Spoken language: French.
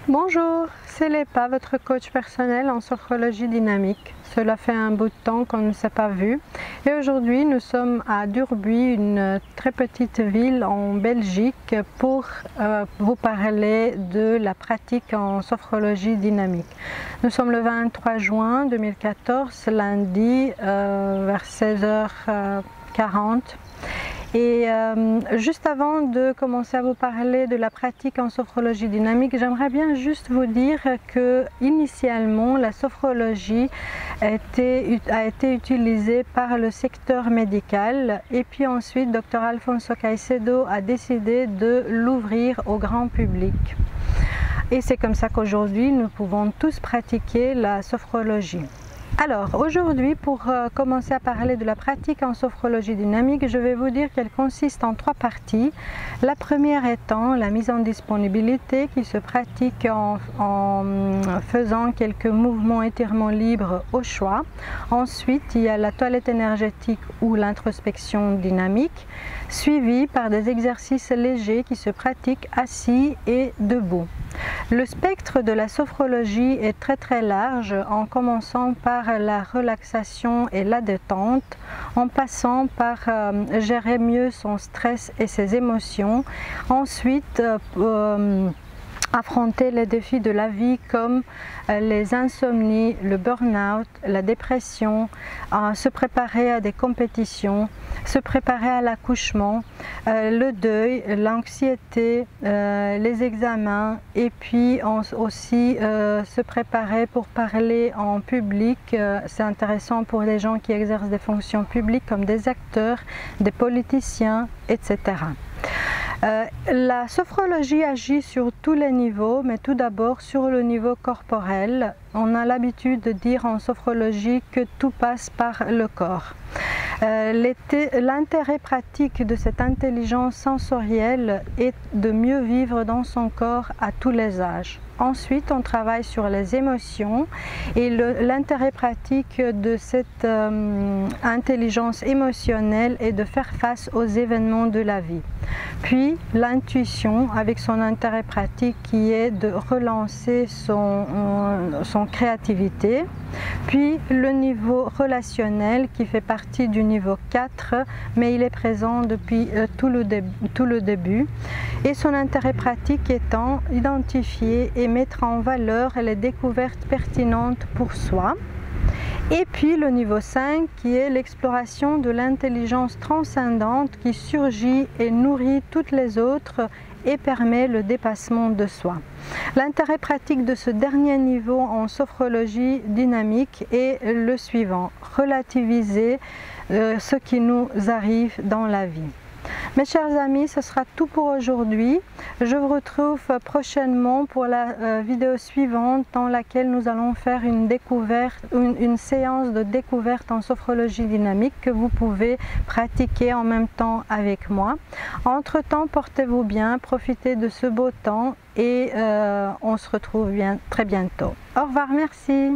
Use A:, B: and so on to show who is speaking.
A: Bonjour, c'est Lépa, votre coach personnel en sophrologie dynamique. Cela fait un bout de temps qu'on ne s'est pas vu et aujourd'hui nous sommes à Durbuy, une très petite ville en Belgique, pour vous parler de la pratique en sophrologie dynamique. Nous sommes le 23 juin 2014, lundi, vers 16h40. Et juste avant de commencer à vous parler de la pratique en sophrologie dynamique, j'aimerais bien juste vous dire que initialement la sophrologie a été utilisée par le secteur médical et puis ensuite Dr Alfonso Caicedo a décidé de l'ouvrir au grand public. Et c'est comme ça qu'aujourd'hui nous pouvons tous pratiquer la sophrologie. Alors aujourd'hui, pour commencer à parler de la pratique en sophrologie dynamique, je vais vous dire qu'elle consiste en 3 parties. La première étant la mise en disponibilité qui se pratique en faisant quelques mouvements étirements libres au choix. Ensuite, il y a la toilette énergétique ou l'introspection dynamique, suivie par des exercices légers qui se pratiquent assis et debout. Le spectre de la sophrologie est très large, en commençant par la relaxation et la détente, en passant par gérer mieux son stress et ses émotions, ensuite affronter les défis de la vie comme les insomnies, le burn-out, la dépression, se préparer à des compétitions, se préparer à l'accouchement, le deuil, l'anxiété, les examens et puis aussi se préparer pour parler en public. C'est intéressant pour les gens qui exercent des fonctions publiques comme des acteurs, des politiciens, etc. La sophrologie agit sur tous les niveaux, mais tout d'abord sur le niveau corporel. On a l'habitude de dire en sophrologie que tout passe par le corps. L'intérêt pratique de cette intelligence sensorielle est de mieux vivre dans son corps à tous les âges. Ensuite, on travaille sur les émotions et l'intérêt pratique de cette intelligence émotionnelle est de faire face aux événements de la vie. Puis l'intuition avec son intérêt pratique qui est de relancer son créativité. Puis le niveau relationnel qui fait partie du niveau 4, mais il est présent depuis tout le début. Et son intérêt pratique étant identifier et mettre en valeur les découvertes pertinentes pour soi. Et puis le niveau 5 qui est l'exploration de l'intelligence transcendante qui surgit et nourrit toutes les autres et permet le dépassement de soi. L'intérêt pratique de ce dernier niveau en sophrologie dynamique est le suivant: relativiser ce qui nous arrive dans la vie. Mes chers amis, ce sera tout pour aujourd'hui. Je vous retrouve prochainement pour la vidéo suivante dans laquelle nous allons faire une séance de découverte en sophrologie dynamique que vous pouvez pratiquer en même temps avec moi. Entre-temps, portez-vous bien, profitez de ce beau temps et on se retrouve très bientôt. Au revoir, merci.